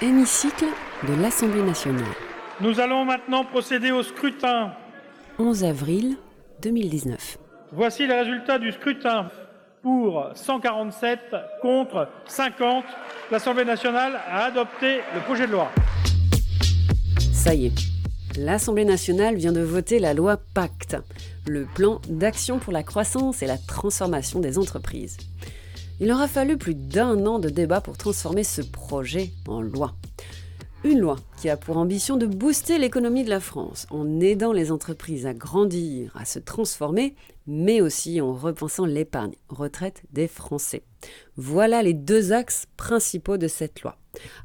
Hémicycle de l'Assemblée nationale. Nous allons maintenant procéder au scrutin. 11 avril 2019. Voici les résultats du scrutin. Pour 147, contre 50, l'Assemblée nationale a adopté le projet de loi. Ça y est, l'Assemblée nationale vient de voter la loi Pacte, le plan d'action pour la croissance et la transformation des entreprises. Il aura fallu plus d'1 an de débat pour transformer ce projet en loi. Une loi qui a pour ambition de booster l'économie de la France en aidant les entreprises à grandir, à se transformer, mais aussi en repensant l'épargne retraite des Français. Voilà les 2 axes principaux de cette loi.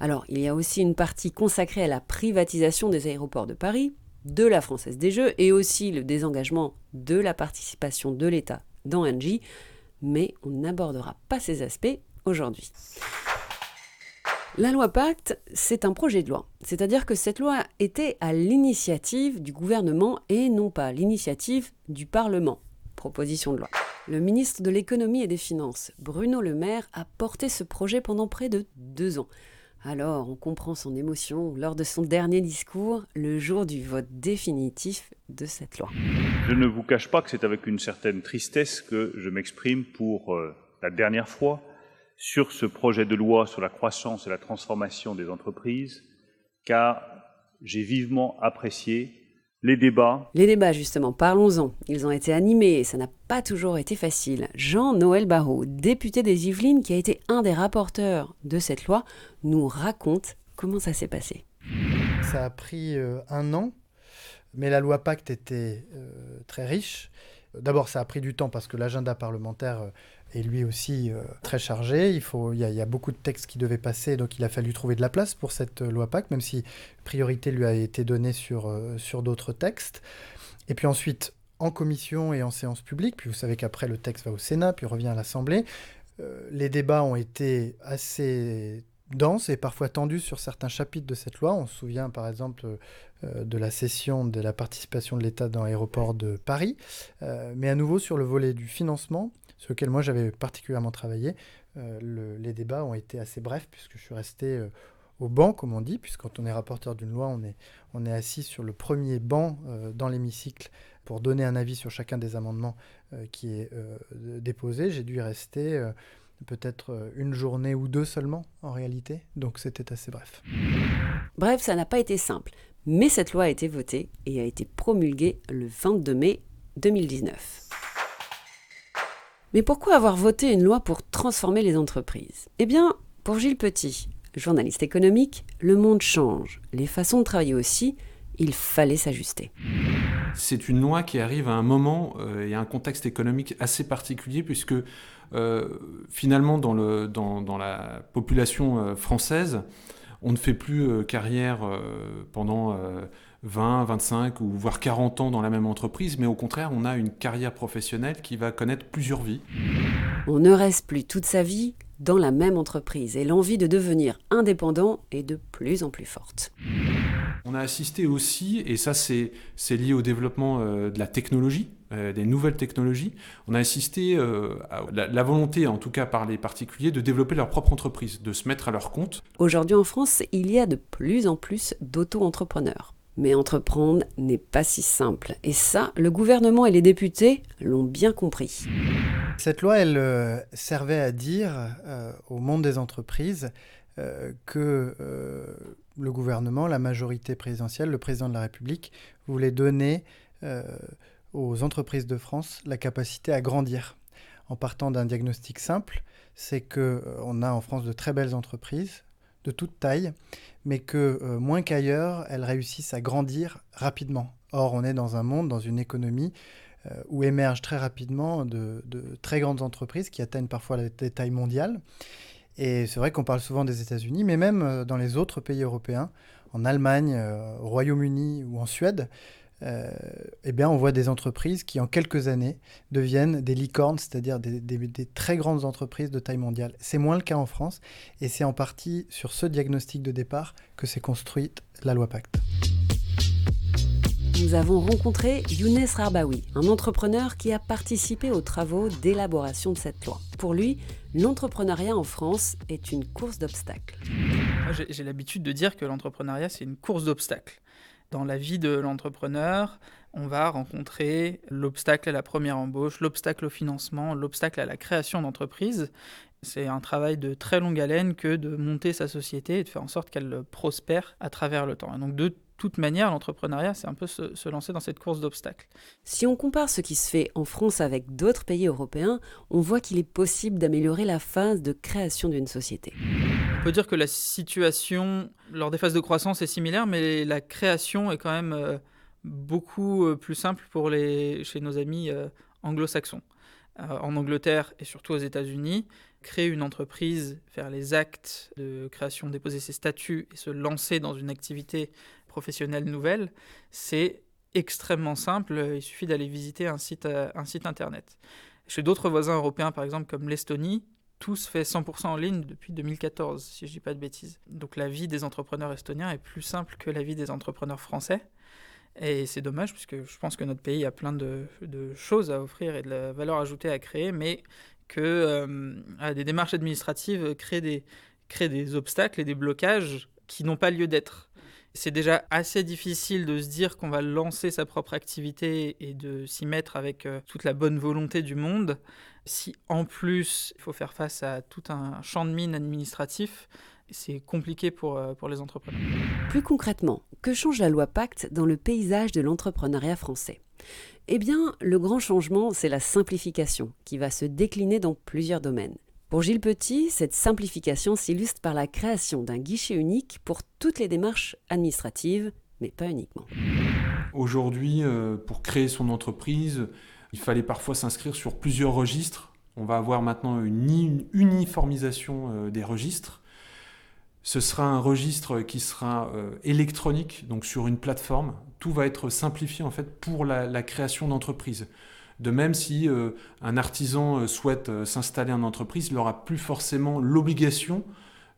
Alors, il y a aussi une partie consacrée à la privatisation des aéroports de Paris, de la Française des Jeux et aussi le désengagement de la participation de l'État dans Engie, mais on n'abordera pas ces aspects aujourd'hui. La loi Pacte, c'est un projet de loi. C'est-à-dire que cette loi était à l'initiative du gouvernement et non pas à l'initiative du Parlement. Proposition de loi. Le ministre de l'Économie et des Finances, Bruno Le Maire, a porté ce projet pendant près de 2 ans. Alors, on comprend son émotion lors de son dernier discours, le jour du vote définitif de cette loi. Je ne vous cache pas que c'est avec une certaine tristesse que je m'exprime pour la dernière fois sur ce projet de loi sur la croissance et la transformation des entreprises, car j'ai vivement apprécié les débats. Les débats, justement, parlons-en. Ils ont été animés et ça n'a pas toujours été facile. Jean-Noël Barrot, député des Yvelines, qui a été un des rapporteurs de cette loi, nous raconte comment ça s'est passé. Ça a pris 1 an, mais la loi Pacte était très riche. D'abord, ça a pris du temps parce que l'agenda parlementaire est lui aussi très chargé. Il y a beaucoup de textes qui devaient passer, donc il a fallu trouver de la place pour cette loi Pacte, même si priorité lui a été donnée sur d'autres textes. Et puis ensuite, en commission et en séance publique, puis vous savez qu'après le texte va au Sénat, puis revient à l'Assemblée. Les débats ont été assez dense et parfois tendue sur certains chapitres de cette loi. On se souvient par exemple de la cession de la participation de l'État dans l'aéroport de Paris. Mais à nouveau sur le volet du financement, sur lequel moi j'avais particulièrement travaillé, les débats ont été assez brefs puisque je suis resté au banc, comme on dit, puisque quand on est rapporteur d'une loi, on est assis sur le premier banc dans l'hémicycle pour donner un avis sur chacun des amendements qui est déposé. J'ai dû y rester peut-être 1 journée ou 2 seulement, en réalité. Donc c'était assez bref. Bref, ça n'a pas été simple. Mais cette loi a été votée et a été promulguée le 22 mai 2019. Mais pourquoi avoir voté une loi pour transformer les entreprises ? Eh bien, pour Gilles Petit, journaliste économique, le monde change. Les façons de travailler aussi, il fallait s'ajuster. C'est une loi qui arrive à un moment et à un contexte économique assez particulier puisque finalement dans la population française, on ne fait plus carrière pendant 20, 25 ou voire 40 ans dans la même entreprise, mais au contraire, on a une carrière professionnelle qui va connaître plusieurs vies. On ne reste plus toute sa vie dans la même entreprise et l'envie de devenir indépendant est de plus en plus forte. On a assisté aussi, et ça c'est lié au développement de la technologie, des nouvelles technologies, on a assisté à la volonté, en tout cas par les particuliers, de développer leur propre entreprise, de se mettre à leur compte. Aujourd'hui en France, il y a de plus en plus d'auto-entrepreneurs. Mais entreprendre n'est pas si simple. Et ça, le gouvernement et les députés l'ont bien compris. Cette loi, elle servait à dire au monde des entreprises que le gouvernement, la majorité présidentielle, le président de la République, voulait donner aux entreprises de France la capacité à grandir. En partant d'un diagnostic simple, c'est qu'on a en France de très belles entreprises, de toute taille, mais que moins qu'ailleurs, elles réussissent à grandir rapidement. Or, on est dans un monde, dans une économie où émergent très rapidement de très grandes entreprises qui atteignent parfois des tailles mondiales. Et c'est vrai qu'on parle souvent des États-Unis, mais même dans les autres pays européens, en Allemagne, au Royaume-Uni ou en Suède, eh bien, on voit des entreprises qui, en quelques années, deviennent des licornes, c'est-à-dire des très grandes entreprises de taille mondiale. C'est moins le cas en France, et c'est en partie sur ce diagnostic de départ que s'est construite la loi Pacte. Nous avons rencontré Younes Rarbaoui, un entrepreneur qui a participé aux travaux d'élaboration de cette loi. Pour lui, l'entrepreneuriat en France est une course d'obstacles. Moi, j'ai l'habitude de dire que l'entrepreneuriat, c'est une course d'obstacles. Dans la vie de l'entrepreneur, on va rencontrer l'obstacle à la première embauche, l'obstacle au financement, l'obstacle à la création d'entreprise. C'est un travail de très longue haleine que de monter sa société et de faire en sorte qu'elle prospère à travers le temps. Et donc de toute manière, l'entrepreneuriat, c'est un peu se lancer dans cette course d'obstacles. Si on compare ce qui se fait en France avec d'autres pays européens, on voit qu'il est possible d'améliorer la phase de création d'une société. On peut dire que la situation lors des phases de croissance est similaire, mais la création est quand même beaucoup plus simple chez nos amis anglo-saxons. En Angleterre et surtout aux États-Unis, créer une entreprise, faire les actes de création, déposer ses statuts et se lancer dans une activité professionnelle nouvelle, c'est extrêmement simple. Il suffit d'aller visiter un site internet. Chez d'autres voisins européens, par exemple comme l'Estonie, tout se fait 100% en ligne depuis 2014, si je ne dis pas de bêtises. Donc la vie des entrepreneurs estoniens est plus simple que la vie des entrepreneurs français. Et c'est dommage, puisque je pense que notre pays a plein de choses à offrir et de la valeur ajoutée à créer, mais que des démarches administratives créent des obstacles et des blocages qui n'ont pas lieu d'être. C'est déjà assez difficile de se dire qu'on va lancer sa propre activité et de s'y mettre avec toute la bonne volonté du monde. Si en plus, il faut faire face à tout un champ de mines administratif, c'est compliqué pour les entrepreneurs. Plus concrètement, que change la loi Pacte dans le paysage de l'entrepreneuriat français ? Eh bien, le grand changement, c'est la simplification, qui va se décliner dans plusieurs domaines. Pour Gilles Petit, cette simplification s'illustre par la création d'un guichet unique pour toutes les démarches administratives, mais pas uniquement. Aujourd'hui, pour créer son entreprise, il fallait parfois s'inscrire sur plusieurs registres. On va avoir maintenant une uniformisation des registres. Ce sera un registre qui sera électronique, donc sur une plateforme. Tout va être simplifié en fait pour la création d'entreprise. De même, si un artisan souhaite s'installer en entreprise, il n'aura plus forcément l'obligation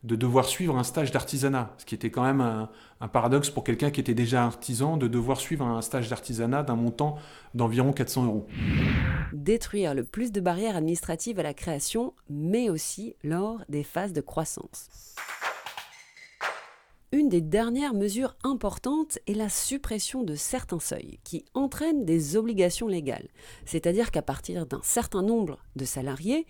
de devoir suivre un stage d'artisanat, ce qui était quand même un paradoxe pour quelqu'un qui était déjà artisan, de devoir suivre un stage d'artisanat d'un montant d'environ 400 €. Détruire le plus de barrières administratives à la création, mais aussi lors des phases de croissance. Une des dernières mesures importantes est la suppression de certains seuils qui entraînent des obligations légales. C'est-à-dire qu'à partir d'un certain nombre de salariés,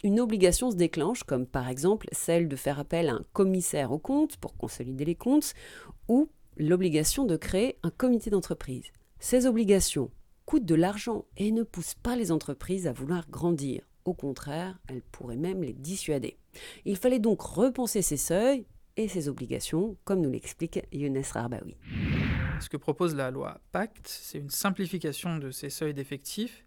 une obligation se déclenche, comme par exemple celle de faire appel à un commissaire aux comptes pour consolider les comptes, ou l'obligation de créer un comité d'entreprise. Ces obligations coûtent de l'argent et ne poussent pas les entreprises à vouloir grandir. Au contraire, elles pourraient même les dissuader. Il fallait donc repenser ces seuils et ses obligations, comme nous l'explique Younes Rarbaoui. Ce que propose la loi Pacte, c'est une simplification de ces seuils d'effectifs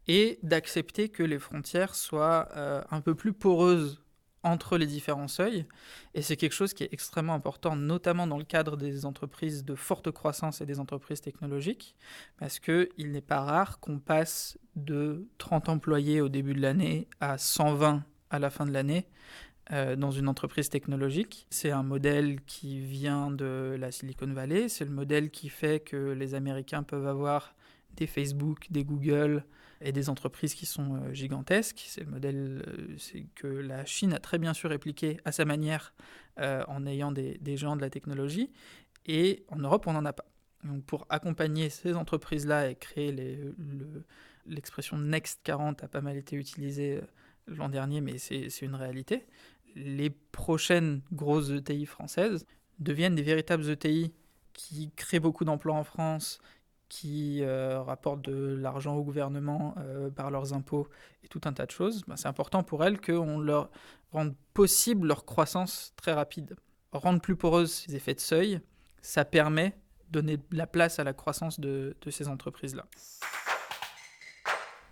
et d'accepter que les frontières soient un peu plus poreuses entre les différents seuils. Et c'est quelque chose qui est extrêmement important, notamment dans le cadre des entreprises de forte croissance et des entreprises technologiques, parce qu'il n'est pas rare qu'on passe de 30 employés au début de l'année à 120 à la fin de l'année. Dans une entreprise technologique. C'est un modèle qui vient de la Silicon Valley. C'est le modèle qui fait que les Américains peuvent avoir des Facebook, des Google et des entreprises qui sont gigantesques. C'est le modèle que la Chine a très bien su répliquer à sa manière en ayant des géants de la technologie. Et en Europe, on n'en a pas. Donc pour accompagner ces entreprises-là et créer l'expression Next 40 a pas mal été utilisée l'an dernier, mais c'est une réalité. Les prochaines grosses ETI françaises deviennent des véritables ETI qui créent beaucoup d'emplois en France, qui rapportent de l'argent au gouvernement par leurs impôts et tout un tas de choses. C'est important pour elles qu'on leur rende possible leur croissance très rapide. Rendre plus poreuses ces effets de seuil, ça permet de donner la place à la croissance de ces entreprises-là.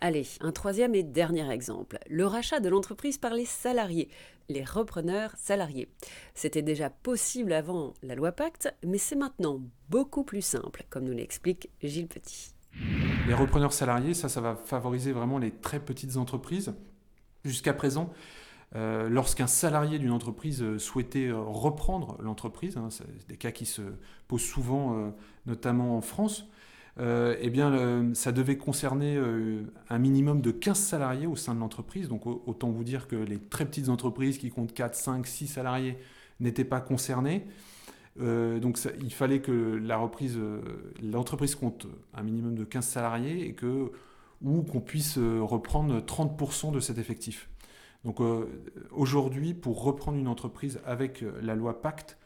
Allez, un troisième et dernier exemple, le rachat de l'entreprise par les salariés, les repreneurs salariés. C'était déjà possible avant la loi Pacte, mais c'est maintenant beaucoup plus simple, comme nous l'explique Gilles Petit. Les repreneurs salariés, ça va favoriser vraiment les très petites entreprises. Jusqu'à présent, lorsqu'un salarié d'une entreprise souhaitait reprendre l'entreprise, c'est des cas qui se posent souvent, notamment en France, ça devait concerner un minimum de 15 salariés au sein de l'entreprise. Donc autant vous dire que les très petites entreprises qui comptent 4, 5, 6 salariés n'étaient pas concernés. Donc il fallait que l'entreprise compte un minimum de 15 salariés ou qu'on puisse reprendre 30% de cet effectif. Donc aujourd'hui, pour reprendre une entreprise avec la loi Pacte,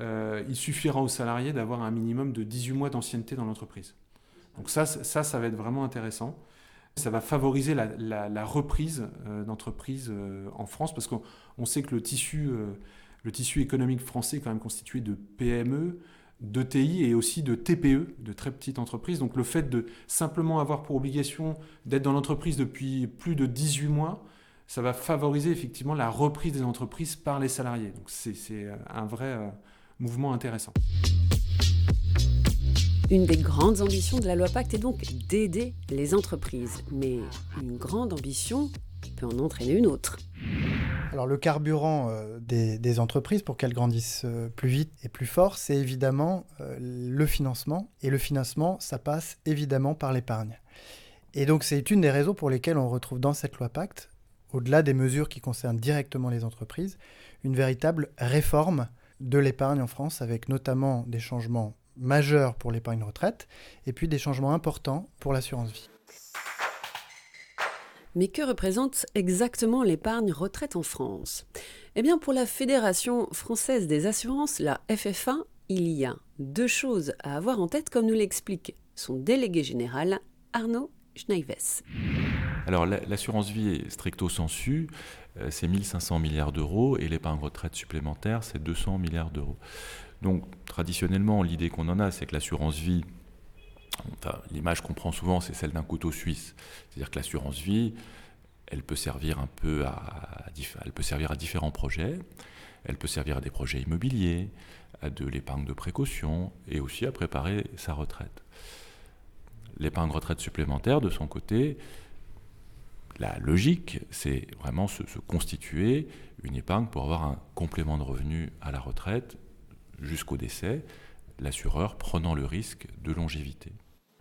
il suffira aux salariés d'avoir un minimum de 18 mois d'ancienneté dans l'entreprise. Donc ça va être vraiment intéressant. Ça va favoriser la reprise d'entreprises en France, parce qu'on sait que le tissu économique français est quand même constitué de PME, d'ETI et aussi de TPE, de très petites entreprises. Donc le fait de simplement avoir pour obligation d'être dans l'entreprise depuis plus de 18 mois, ça va favoriser effectivement la reprise des entreprises par les salariés. Donc c'est un vrai mouvement intéressant. Une des grandes ambitions de la loi Pacte est donc d'aider les entreprises. Mais une grande ambition peut en entraîner une autre. Alors le carburant des entreprises pour qu'elles grandissent plus vite et plus fort, c'est évidemment le financement. Et le financement, ça passe évidemment par l'épargne. Et donc c'est une des raisons pour lesquelles on retrouve dans cette loi Pacte, au-delà des mesures qui concernent directement les entreprises, une véritable réforme de l'épargne en France, avec notamment des changements majeurs pour l'épargne retraite et puis des changements importants pour l'assurance vie. Mais que représente exactement l'épargne retraite en France ? Eh bien, pour la Fédération française des assurances, la FFA, il y a 2 choses à avoir en tête, comme nous l'explique son délégué général, Arnaud Schneives. Alors l'assurance vie est stricto sensu, c'est 1500 milliards d'euros et l'épargne retraite supplémentaire, c'est 200 milliards d'euros. Donc traditionnellement, l'idée qu'on en a, c'est que l'assurance vie, l'image qu'on prend souvent, c'est celle d'un couteau suisse. C'est-à-dire que l'assurance vie, elle peut servir elle peut servir à différents projets. Elle peut servir à des projets immobiliers, à de l'épargne de précaution et aussi à préparer sa retraite. L'épargne retraite supplémentaire, de son côté, la logique, c'est vraiment se constituer une épargne pour avoir un complément de revenu à la retraite jusqu'au décès, l'assureur prenant le risque de longévité.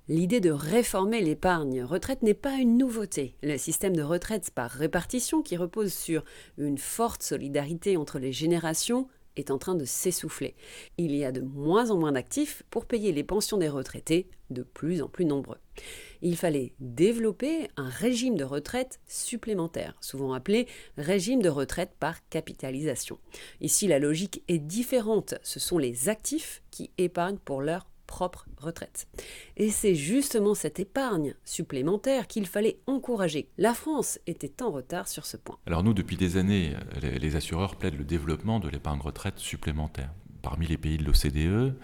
L'idée de réformer l'épargne retraite n'est pas une nouveauté. Le système de retraite par répartition, qui repose sur une forte solidarité entre les générations, est en train de s'essouffler. Il y a de moins en moins d'actifs pour payer les pensions des retraités, de plus en plus nombreux. Il fallait développer un régime de retraite supplémentaire, souvent appelé régime de retraite par capitalisation. Ici, la logique est différente. Ce sont les actifs qui épargnent pour leur propre retraite. Et c'est justement cette épargne supplémentaire qu'il fallait encourager. La France était en retard sur ce point. Alors nous, depuis des années, les assureurs plaident le développement de l'épargne retraite supplémentaire. Parmi les pays de l'OCDE,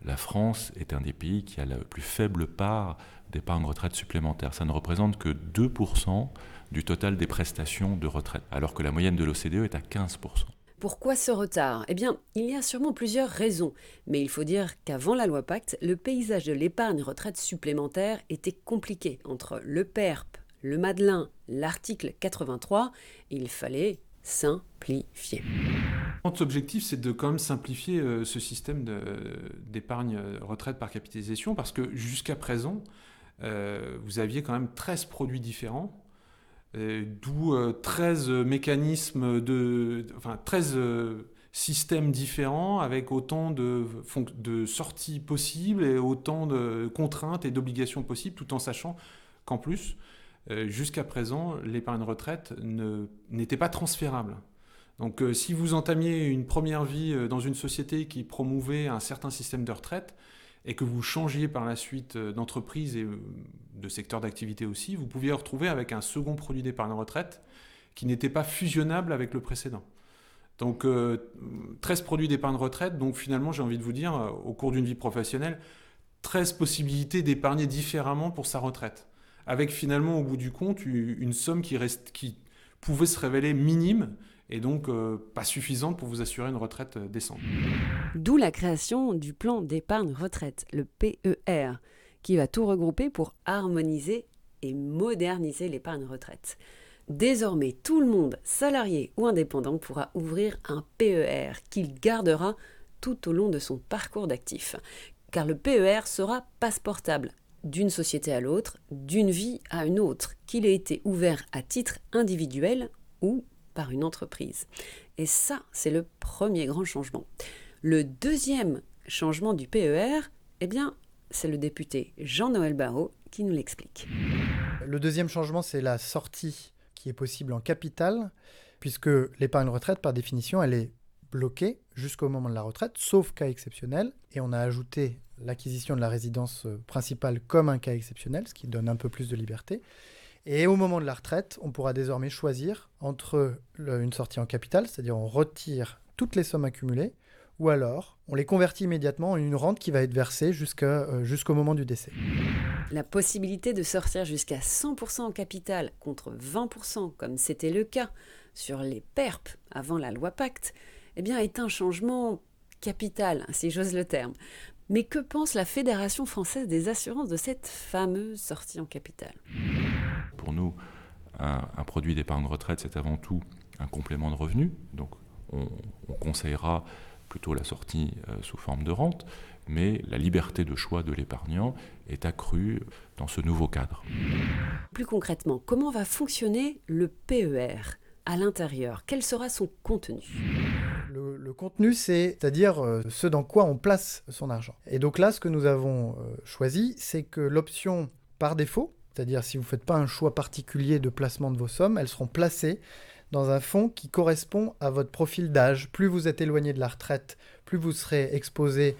la France est un des pays qui a la plus faible part d'épargne retraite supplémentaire. Ça ne représente que 2% du total des prestations de retraite, alors que la moyenne de l'OCDE est à 15%. Pourquoi ce retard ? Eh bien, il y a sûrement plusieurs raisons. Mais il faut dire qu'avant la loi Pacte, le paysage de l'épargne retraite supplémentaire était compliqué. Entre le PERP, le Madelin, l'article 83, il fallait simplifier. Notre objectif, c'est de quand même simplifier ce système d'épargne retraite par capitalisation, parce que jusqu'à présent, vous aviez quand même 13 produits différents, d'où 13 mécanismes, 13 systèmes différents avec autant de sorties possibles et autant de contraintes et d'obligations possibles, tout en sachant qu'en plus, jusqu'à présent, l'épargne retraite n'était pas transférable. Donc si vous entamiez une première vie dans une société qui promouvait un certain système de retraite, et que vous changiez par la suite d'entreprise et de secteur d'activité aussi, vous pouviez vous retrouver avec un second produit d'épargne retraite qui n'était pas fusionnable avec le précédent. Donc 13 produits d'épargne retraite, donc finalement j'ai envie de vous dire, au cours d'une vie professionnelle, 13 possibilités d'épargner différemment pour sa retraite, avec finalement au bout du compte une somme qui pouvait se révéler minime, et donc pas suffisante pour vous assurer une retraite décente. D'où la création du plan d'épargne retraite, le PER, qui va tout regrouper pour harmoniser et moderniser l'épargne retraite. Désormais, tout le monde, salarié ou indépendant, pourra ouvrir un PER qu'il gardera tout au long de son parcours d'actif. Car le PER sera passeportable d'une société à l'autre, d'une vie à une autre, qu'il ait été ouvert à titre individuel ou par une entreprise. Et ça, c'est le premier grand changement. Le deuxième changement du PER, eh bien, c'est le député Jean-Noël Barrot qui nous l'explique. Le deuxième changement, c'est la sortie qui est possible en capital, puisque l'épargne retraite, par définition, elle est bloquée jusqu'au moment de la retraite, sauf cas exceptionnel. Et on a ajouté l'acquisition de la résidence principale comme un cas exceptionnel, ce qui donne un peu plus de liberté. Et au moment de la retraite, on pourra désormais choisir entre une sortie en capital, c'est-à-dire on retire toutes les sommes accumulées, ou alors on les convertit immédiatement en une rente qui va être versée jusqu'au moment du décès. La possibilité de sortir jusqu'à 100% en capital contre 20%, comme c'était le cas sur les PERP avant la loi Pacte, eh bien, est un changement capital, si j'ose le terme. Mais que pense la Fédération française des assurances de cette fameuse sortie en capital ? Pour nous, un produit d'épargne retraite, c'est avant tout un complément de revenu. Donc, on conseillera plutôt la sortie sous forme de rente, mais la liberté de choix de l'épargnant est accrue dans ce nouveau cadre. Plus concrètement, comment va fonctionner le PER à l'intérieur ? Quel sera son contenu ? Le contenu, c'est-à-dire ce dans quoi on place son argent. Et donc là, ce que nous avons choisi, c'est que l'option par défaut, c'est-à-dire si vous ne faites pas un choix particulier de placement de vos sommes, elles seront placées dans un fonds qui correspond à votre profil d'âge. Plus vous êtes éloigné de la retraite, plus vous serez exposé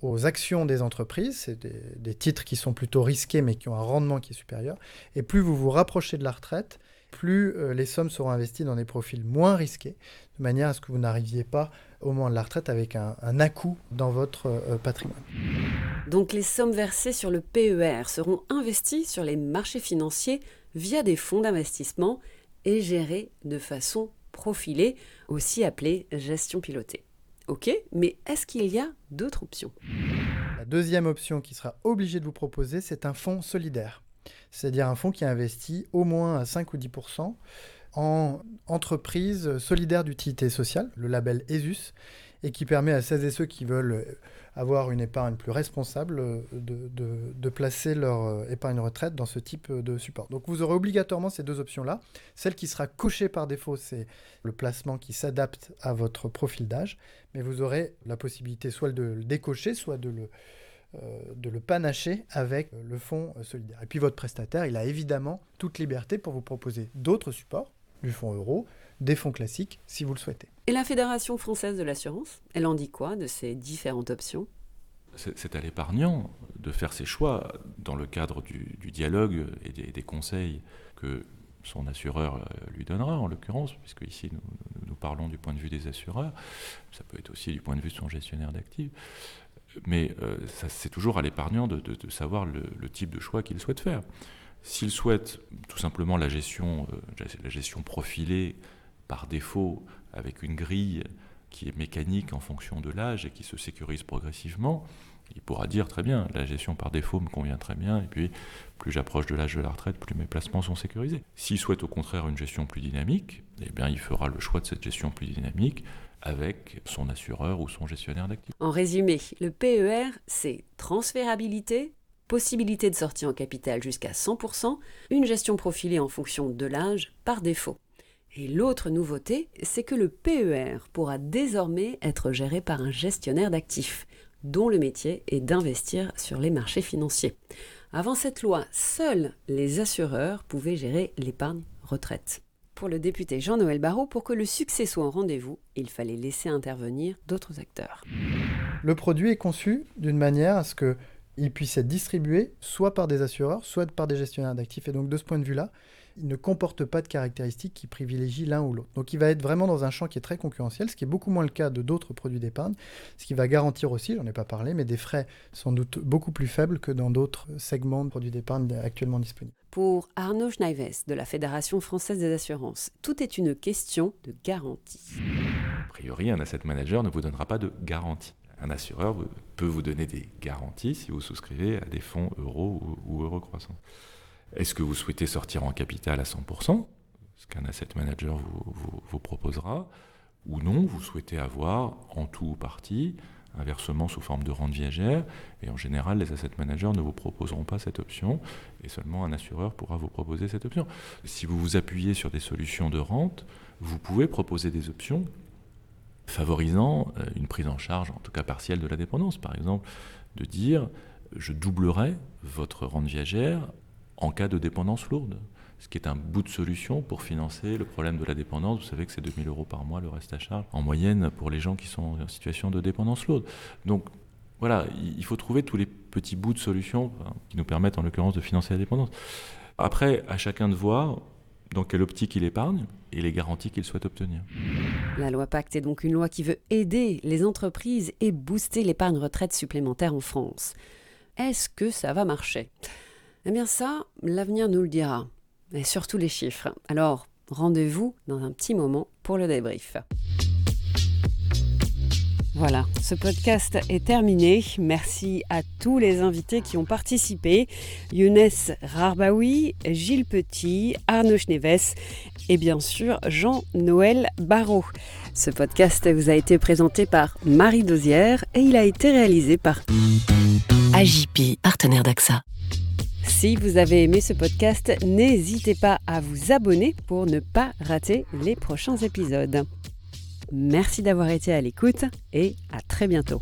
aux actions des entreprises, c'est des titres qui sont plutôt risqués mais qui ont un rendement qui est supérieur, et plus vous vous rapprochez de la retraite, plus les sommes seront investies dans des profils moins risqués, de manière à ce que vous n'arriviez pas au moment de la retraite avec un à-coup dans votre patrimoine. Donc les sommes versées sur le PER seront investies sur les marchés financiers via des fonds d'investissement et gérées de façon profilée, aussi appelée gestion pilotée. Ok, mais est-ce qu'il y a d'autres options ? La deuxième option qui sera obligée de vous proposer, c'est un fonds solidaire. C'est-à-dire un fonds qui investit au moins à 5 ou 10% en entreprise solidaire d'utilité sociale, le label ESUS, et qui permet à celles et ceux qui veulent avoir une épargne plus responsable de placer leur épargne retraite dans ce type de support. Donc vous aurez obligatoirement ces deux options-là. Celle qui sera cochée par défaut, c'est le placement qui s'adapte à votre profil d'âge, mais vous aurez la possibilité soit de le décocher, soit de le panacher avec le fonds solidaire. Et puis votre prestataire, il a évidemment toute liberté pour vous proposer d'autres supports, du fonds euro, des fonds classiques, si vous le souhaitez. Et la Fédération française de l'assurance, elle en dit quoi de ces différentes options ? C'est à l'épargnant de faire ses choix dans le cadre du dialogue et des conseils que son assureur lui donnera, en l'occurrence, puisque ici nous parlons du point de vue des assureurs, ça peut être aussi du point de vue de son gestionnaire d'actifs. Mais c'est toujours à l'épargnant de savoir le type de choix qu'il souhaite faire. S'il souhaite tout simplement la gestion profilée par défaut avec une grille qui est mécanique en fonction de l'âge et qui se sécurise progressivement, il pourra dire très bien, la gestion par défaut me convient très bien, et puis plus j'approche de l'âge de la retraite, plus mes placements sont sécurisés. S'il souhaite au contraire une gestion plus dynamique, eh bien il fera le choix de cette gestion plus dynamique avec son assureur ou son gestionnaire d'actifs. En résumé, le PER, c'est transférabilité, possibilité de sortie en capital jusqu'à 100%, une gestion profilée en fonction de l'âge par défaut. Et l'autre nouveauté, c'est que le PER pourra désormais être géré par un gestionnaire d'actifs, dont le métier est d'investir sur les marchés financiers. Avant cette loi, seuls les assureurs pouvaient gérer l'épargne retraite. Pour le député Jean-Noël Barrot, pour que le succès soit au rendez-vous, il fallait laisser intervenir d'autres acteurs. Le produit est conçu d'une manière à ce qu'il puisse être distribué soit par des assureurs, soit par des gestionnaires d'actifs. Et donc de ce point de vue-là, il ne comporte pas de caractéristiques qui privilégient l'un ou l'autre. Donc il va être vraiment dans un champ qui est très concurrentiel, ce qui est beaucoup moins le cas de d'autres produits d'épargne, ce qui va garantir aussi, j'en ai pas parlé, mais des frais sans doute beaucoup plus faibles que dans d'autres segments de produits d'épargne actuellement disponibles. Pour Arnaud Schneives de la Fédération française des assurances, tout est une question de garantie. A priori, un asset manager ne vous donnera pas de garantie. Un assureur peut vous donner des garanties si vous souscrivez à des fonds euros ou euro croissance. Est-ce que vous souhaitez sortir en capital à 100%, ce qu'un asset manager vous proposera, ou non, vous souhaitez avoir en tout ou partie un versement sous forme de rente viagère, et en général, les asset managers ne vous proposeront pas cette option, et seulement un assureur pourra vous proposer cette option. Si vous vous appuyez sur des solutions de rente, vous pouvez proposer des options favorisant une prise en charge, en tout cas partielle, de la dépendance. Par exemple, de dire « je doublerai votre rente viagère en cas de dépendance lourde », ce qui est un bout de solution pour financer le problème de la dépendance. Vous savez que c'est 2 000 € par mois le reste à charge, en moyenne, pour les gens qui sont en situation de dépendance lourde. Donc voilà, il faut trouver tous les petits bouts de solutions qui nous permettent en l'occurrence de financer la dépendance. Après, à chacun de voir dans quelle optique il épargne et les garanties qu'il souhaite obtenir. La loi Pacte est donc une loi qui veut aider les entreprises et booster l'épargne retraite supplémentaire en France. Est-ce que ça va marcher ? Eh bien ça, l'avenir nous le dira. Et surtout les chiffres. Alors, rendez-vous dans un petit moment pour le débrief. Voilà, ce podcast est terminé. Merci à tous les invités qui ont participé. Younes Rarbaoui, Gilles Petit, Arnaud Schneves et bien sûr Jean-Noël Barrot. Ce podcast vous a été présenté par Marie Dauzière et il a été réalisé par AJP, partenaire d'AXA. Si vous avez aimé ce podcast, n'hésitez pas à vous abonner pour ne pas rater les prochains épisodes. Merci d'avoir été à l'écoute et à très bientôt.